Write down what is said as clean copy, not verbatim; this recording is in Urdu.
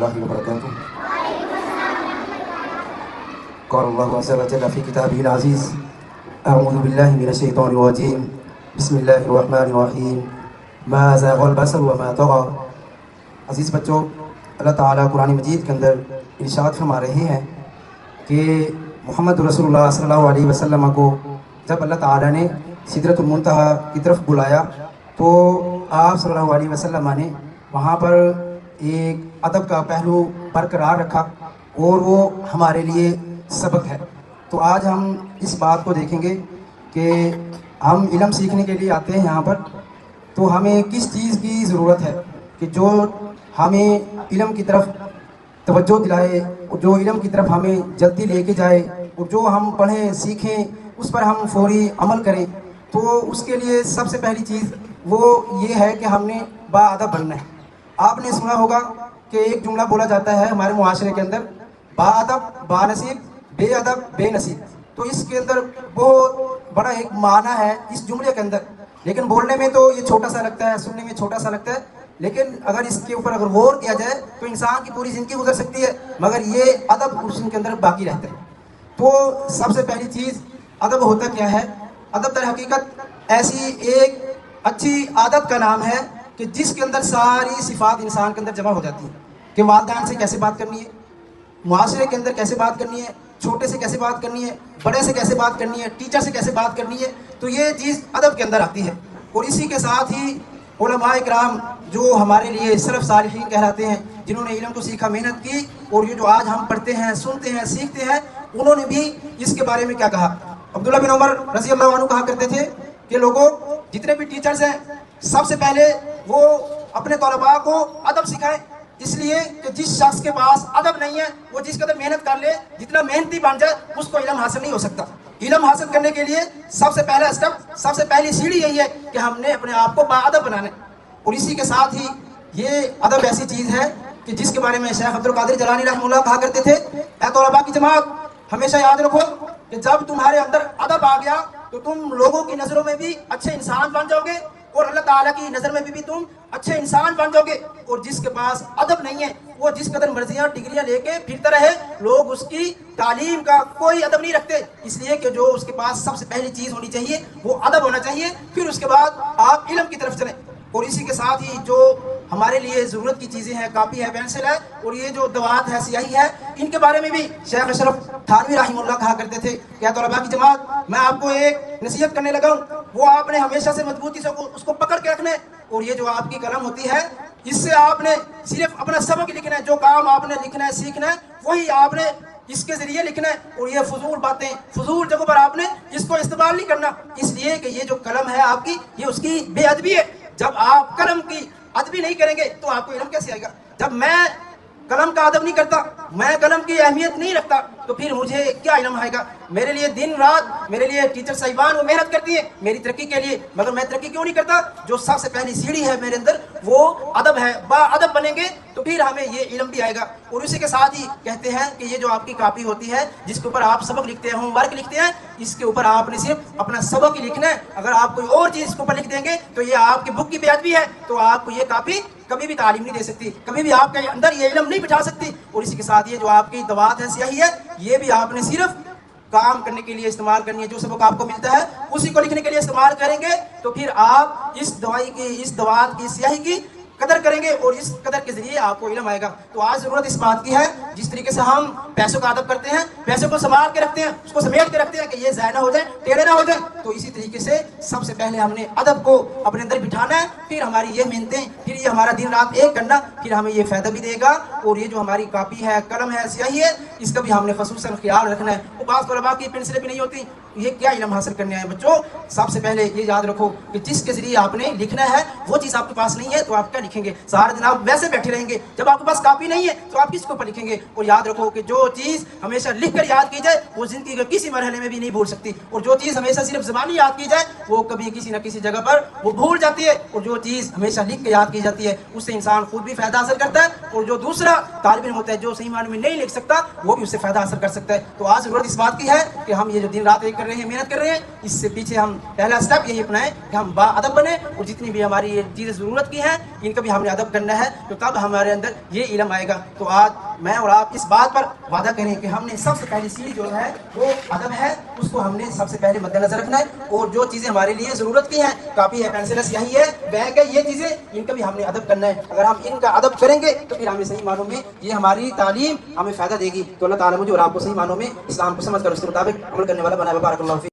الله وبركاته. قال الله عز وجل في كتابه العزيز: أعوذ بالله من الشيطان الرجيم بسم الله الرحمن الرحيم ما زاغ البصر وما طغى. عزیز بچوں، اللہ تعالیٰ قرآن مجید کے اندر ارشاد فرما رہے ہیں کہ محمد رسول اللہ صلی اللہ علیہ وسلم کو جب اللہ تعالیٰ نے سدرۃ المنتہا کی طرف بلایا تو آپ صلی اللہ علیہ وسلم نے وہاں پر ایک ادب کا پہلو برقرار رکھا اور وہ ہمارے لیے سبق ہے. تو آج ہم اس بات کو دیکھیں گے کہ ہم علم سیکھنے کے لیے آتے ہیں یہاں پر، تو ہمیں کس چیز کی ضرورت ہے کہ جو ہمیں علم کی طرف توجہ دلائے، جو علم کی طرف ہمیں جلدی لے کے جائے، اور جو ہم پڑھیں سیکھیں اس پر ہم فوری عمل کریں. تو اس کے لیے سب سے پہلی چیز وہ یہ ہے کہ ہم نے باادب بننا ہے. آپ نے سنا ہوگا کہ ایک جملہ بولا جاتا ہے ہمارے معاشرے کے اندر: باادب با نصیب، بے ادب بے نصیب. تو اس کے اندر بہت بڑا ایک معنی ہے اس جملے کے اندر، لیکن بولنے میں تو یہ چھوٹا سا لگتا ہے، سننے میں چھوٹا سا لگتا ہے، لیکن اگر اس کے اوپر اگر غور کیا جائے تو انسان کی پوری زندگی گزر سکتی ہے مگر یہ ادب اس کے اندر باقی رہتا ہے. تو سب سے پہلی چیز ادب ہوتا کیا ہے؟ ادب در حقیقت ایسی ایک اچھی عادت کا نام ہے کہ جس کے اندر ساری صفات انسان کے اندر جمع ہو جاتی ہیں کہ والدین سے کیسے بات کرنی ہے، معاشرے کے اندر کیسے بات کرنی ہے، چھوٹے سے کیسے بات کرنی ہے، بڑے سے کیسے بات کرنی ہے، ٹیچر سے کیسے بات کرنی ہے. تو یہ چیز ادب کے اندر آتی ہے. اور اسی کے ساتھ ہی علماء کرام جو ہمارے لیے سلف صالحین کہلاتے ہیں، جنہوں نے علم کو سیکھا، محنت کی، اور یہ جو آج ہم پڑھتے ہیں، سنتے ہیں، سیکھتے ہیں، انہوں نے بھی اس کے بارے میں کیا کہا؟ عبداللہ بن عمر رضی اللہ عنہ کہا کرتے تھے کہ لوگوں، جتنے بھی ٹیچرز ہیں سب سے پہلے وہ اپنے طلباء کو ادب سکھائیں، اس لیے کہ جس شخص کے پاس ادب نہیں ہے وہ جس قدر محنت کر لے، جتنا محنتی بن جائے، اس کو علم حاصل نہیں ہو سکتا. علم حاصل کرنے کے لیے سب سے پہلا اسٹیپ، سب سے پہلی سیڑھی یہی ہے کہ ہم نے اپنے آپ کو باادب بنانا ہے. اور اسی کے ساتھ ہی یہ ادب ایسی چیز ہے کہ جس کے بارے میں شیخ عبد القادر جیلانی رحمہ اللہ کہا کرتے تھے: اے طلباء کی جماعت، ہمیشہ یاد رکھو کہ جب تمہارے اندر ادب آ گیا تو تم لوگوں کی نظروں میں بھی اچھے انسان بن جاؤ گے، اور اللہ تعالیٰ کی نظر میں بھی تم اچھے انسان بن جاؤ گے. اور جس کے پاس ادب نہیں ہے وہ جس قدر مرضیاں ڈگریاں لے کے پھرتا رہے، لوگ اس کی تعلیم کا کوئی ادب نہیں رکھتے. اس لیے کہ جو اس کے پاس سب سے پہلی چیز ہونی چاہیے وہ ادب ہونا چاہیے، پھر اس کے بعد آپ علم کی طرف چلیں. اور اسی کے ساتھ ہی جو ہمارے لیے ضرورت کی چیزیں ہیں، کاپی ہے، پینسل ہے، اور یہ جو دوات ہے، سیاہی ہے، ان کے بارے میں بھی شیخ اشرف تھانوی رحمہ اللہ کہا کرتے تھے کہ طلباء کی جماعت، میں آپ کو ایک نصیحت کرنے لگا ہوں، وہ آپ نے ہمیشہ سے مضبوطی سے اس کو پکڑ کے رکھنا ہے. اور یہ جو آپ کی قلم ہوتی ہے، اس سے آپ نے صرف اپنا سبق لکھنا ہے، جو کام آپ نے لکھنا ہے، سیکھنا ہے، وہی آپ نے اس کے ذریعے لکھنا ہے. اور یہ فضول باتیں، فضول جگہوں پر آپ نے اس کو استعمال نہیں کرنا، اس لیے کہ یہ جو قلم ہے آپ کی، یہ اس کی بے ادبی ہے. جب آپ قلم کی ادبی نہیں کریں گے تو آپ کو علم کیسے آئے گا؟ جب میں قلم کا ادب نہیں کرتا، میں قلم کی اہمیت نہیں رکھتا، تو پھر مجھے کیا علم آئے گا؟ میرے لیے دن رات میرے لیے ٹیچر صاحبان وہ محنت کرتی ہیں میری ترقی کے لیے، مگر میں ترقی کیوں نہیں کرتا؟ جو سب سے پہلی سیڑھی ہے میرے اندر وہ ادب ہے. با ادب بنیں گے تو پھر ہمیں یہ علم بھی آئے گا. اور اسی کے ساتھ ہی کہتے ہیں کہ یہ جو آپ کی کاپی ہوتی ہے جس کے اوپر آپ سبق لکھتے ہیں، ہوم ورک لکھتے ہیں، اس کے اوپر آپ نے صرف اپنا سبق ہی لکھنا ہے. اگر آپ کوئی اور چیز اس کے اوپر لکھ دیں گے تو یہ آپ کی بک کی بے ادبی ہے، تو آپ کو یہ کاپی کبھی بھی تعلیم نہیں دے سکتی، کبھی بھی آپ کے اندر یہ علم نہیں بٹھا سکتی. اور اسی کے ساتھ یہ جو آپ کی دوات ہے، سیاہی ہے، یہ بھی آپ نے صرف کام کرنے کے لیے استعمال کرنی ہے. جو سبق آپ کو ملتا ہے اسی کو لکھنے کے لیے استعمال کریں گے تو پھر آپ اس دوائی کی، اس دوات کی، سیاہی کی قدر کریں گے، اور اس قدر کے ذریعے آپ کو علم آئے گا. تو آج ضرورت اس بات کی ہے، جس طریقے سے ہم پیسوں کا ادب کرتے ہیں، پیسوں کو سنبھال کے رکھتے ہیں، اس کو سمیٹ کے رکھتے ہیں کہ یہ ضائع نہ ہو جائے، ٹیڑھے نہ ہو جائے، تو اسی طریقے سے سب سے پہلے ہم نے ادب کو اپنے اندر بٹھانا ہے. پھر ہماری یہ محنتیں، پھر یہ ہمارا دن رات ایک کرنا، پھر ہمیں یہ فائدہ بھی دے گا. اور یہ جو ہماری کاپی ہے، قلم ہے، سیاہی ہے، اس کا بھی ہم نے خصوصاً خیال رکھنا ہے. وہ بعض طلباء کی پنسلیں بھی نہیں ہوتی، یہ کیا علم حاصل کرنے آئے بچوں؟ سب سے پہلے یہ یاد رکھو کہ جس کے ذریعے آپ نے لکھنا ہے وہ چیز آپ کے پاس نہیں ہے تو آپ کیا لکھیں گے؟ سارا دن آپ ویسے بیٹھے رہیں گے. جب آپ کے پاس کاپی نہیں ہے تو آپ کس کے اوپر لکھیں گے؟ اور یاد رکھو کہ جو چیز ہمیشہ لکھ کر یاد کی جائے وہ زندگی کے کسی مرحلے میں بھی نہیں بھول سکتی، اور جو چیز ہمیشہ صرف زبانی یاد کی جائے وہ کبھی کسی نہ کسی جگہ پر وہ بھول جاتی ہے. اور جو چیز ہمیشہ لکھ کے یاد کی جاتی ہے اس سے انسان خود بھی فائدہ حاصل کرتا ہے، اور جو دوسرا طالب علم ہوتا ہے جو صحیح معنی میں نہیں لکھ سکتا وہ بھی اس سے فائدہ حاصل کر سکتا ہے. تو آج ضرورت اس بات کی ہے کہ ہم یہ جو دن رات ایک کر رہے ہیں، محنت کر رہے ہیں، اس سے پیچھے ہم پہلا اسٹیپ یہی اپنائیں کہ ہم با ادب بنیں، اور جتنی بھی ہماری یہ چیزیں ضرورت کی ہیں ان ان کا بھی ہم نے ادب کرنا ہے، تو تب ہمارے اندر یہ علم آئے گا۔ تو آج میں اور آپ اس بات پر وعدہ کریں کہ ہم نے سب سے پہلی سیڑھی جو ہے وہ ادب ہے، اس کو ہم نے سب سے پہلے مد نظر رکھنا ہے، اور جو چیزیں ہمارے لیے ضرورت کی ہیں، کاپی ہے، پینسل ہے، سیاہی ہے، بیگ ہے، یہ چیزیں ان کا بھی ہم نے ادب کرنا ہے۔ اگر ہم ان کا ادب کریں گے تو پھر ہمیں صحیح معنوں میں یہ ہماری تعلیم ہمیں فائدہ دے گی۔ تو اللہ تعالیٰ مجھے اور آپ کو صحیح معنوں میں اسلام کو سمجھ کر اس کے مطابق عمل کرنے والا بنائے۔ بارک اللہ فیک۔